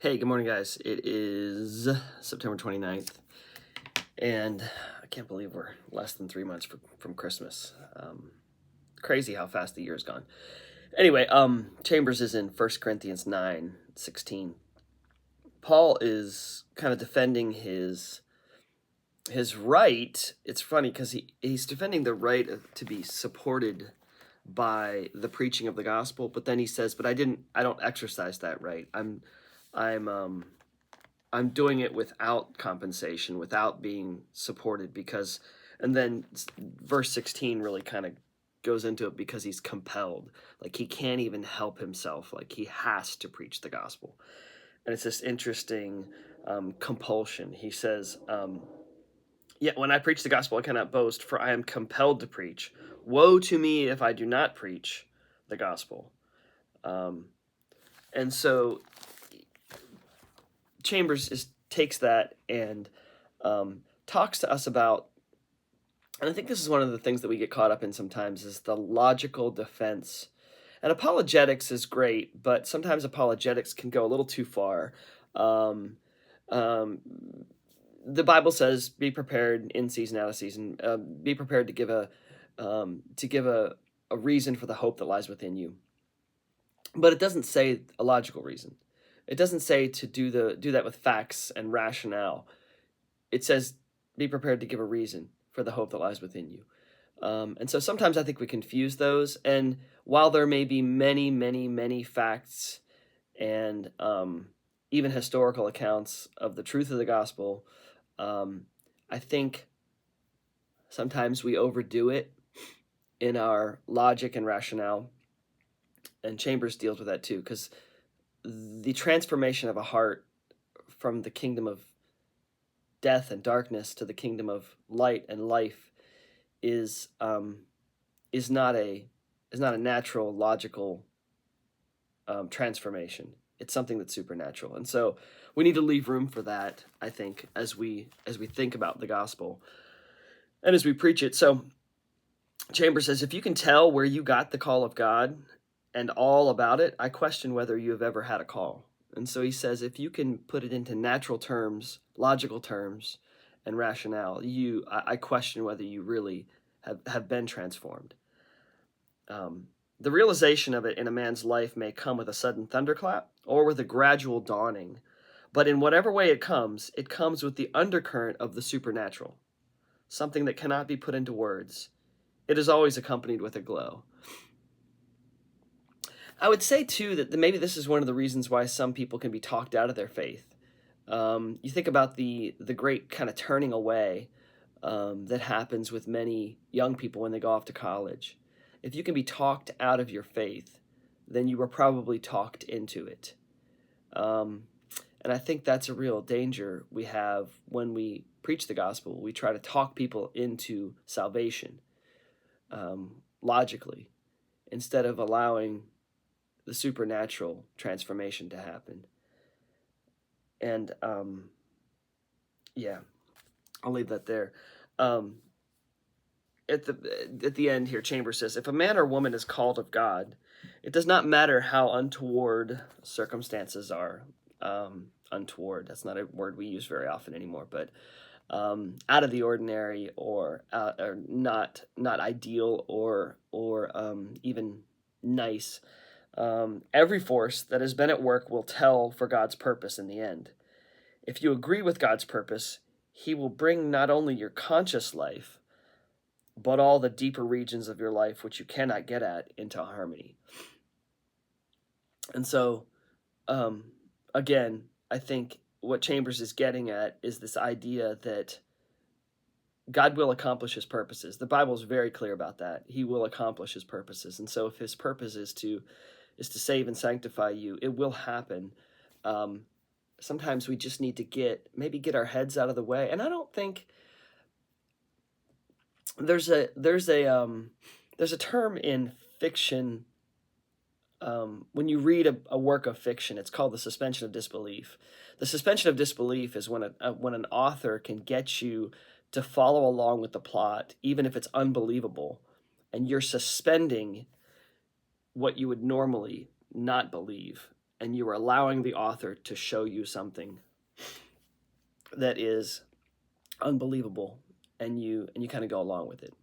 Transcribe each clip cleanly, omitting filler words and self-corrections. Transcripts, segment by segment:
Hey, good morning, guys. It is September 29th, and I can't believe we're less than 3 months from Christmas. Crazy how fast the year's gone. Anyway, Chambers is in 1 Corinthians 9:16. Paul is kind of defending his right. It's funny because he's defending the right to be supported by the preaching of the gospel, but then he says, "But I don't exercise that right. I'm doing it without compensation, without being supported because," and then verse 16 really kind of goes into it because he's compelled. Like he can't even help himself. Like he has to preach the gospel. And it's this interesting compulsion. He says, "Yet when I preach the gospel, I cannot boast, for I am compelled to preach. Woe to me if I do not preach the gospel." Um, and so Chambers takes that and talks to us about, and I think this is one of the things that we get caught up in sometimes, is the logical defense. And apologetics is great, but sometimes apologetics can go a little too far. Um, um, the Bible says, "Be prepared in season, out of season. Be prepared to give a reason for the hope that lies within you." But it doesn't say a logical reason. It doesn't say to do that with facts and rationale. It says, "Be prepared to give a reason for the hope that lies within you." And so sometimes I think we confuse those. And while there may be many, many, many facts and even historical accounts of the truth of the gospel, I think sometimes we overdo it in our logic and rationale. And Chambers deals with that too, because the transformation of a heart from the kingdom of death and darkness to the kingdom of light and life is not a natural, logical transformation. It's something that's supernatural, and so we need to leave room for that, I think, as we think about the gospel and as we preach it. So Chambers says, "If you can tell where you got the call of God and all about it, I question whether you have ever had a call." And so he says, if you can put it into natural terms, logical terms, and rationale, I question whether you really have been transformed. The realization of it in a man's life may come with a sudden thunderclap or with a gradual dawning. But in whatever way it comes with the undercurrent of the supernatural, something that cannot be put into words. It is always accompanied with a glow. I would say, too, that maybe this is one of the reasons why some people can be talked out of their faith. You think about the great kind of turning away that happens with many young people when they go off to college. If you can be talked out of your faith, then you were probably talked into it. And I think that's a real danger we have when we preach the gospel. We try to talk people into salvation logically, instead of allowing the supernatural transformation to happen. And yeah, I'll leave that there. At the end here, Chambers says, "If a man or woman is called of God, it does not matter how untoward circumstances are." Untoward, that's not a word we use very often anymore, but out of the ordinary, or not ideal, or even nice. Every force that has been at work will tell for God's purpose in the end. If you agree with God's purpose, He will bring not only your conscious life, but all the deeper regions of your life which you cannot get at into harmony. And so, again, I think what Chambers is getting at is this idea that God will accomplish His purposes. The Bible is very clear about that. He will accomplish His purposes. And so if His purpose is to save and sanctify you, it will happen. Sometimes we just need to get our heads out of the way. And I don't think there's a term in fiction. When you read a work of fiction, it's called the suspension of disbelief. The suspension of disbelief is when an author can get you to follow along with the plot, even if it's unbelievable, and you're suspending what you would normally not believe. and you are allowing the author to show you something that is unbelievable, and you kind of go along with it.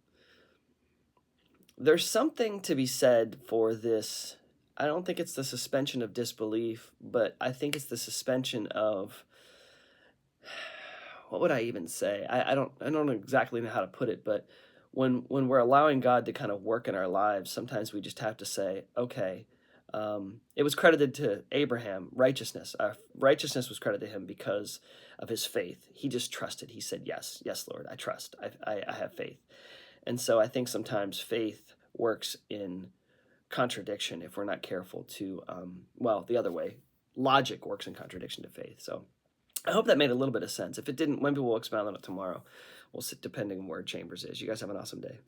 There's something to be said for this. I don't think it's the suspension of disbelief, but I think it's the suspension of, what would I even say? I don't exactly know how to put it, but when we're allowing God to kind of work in our lives, sometimes we just have to say, okay, it was credited to Abraham, righteousness. Righteousness was credited to him because of his faith. He just trusted. He said, yes, yes, Lord, I trust. I have faith. And so I think sometimes faith works in contradiction if we're not careful to, well, the other way, logic works in contradiction to faith. So I hope that made a little bit of sense. If it didn't, maybe we'll expound on it tomorrow. We'll sit depending on where Chambers is. You guys have an awesome day.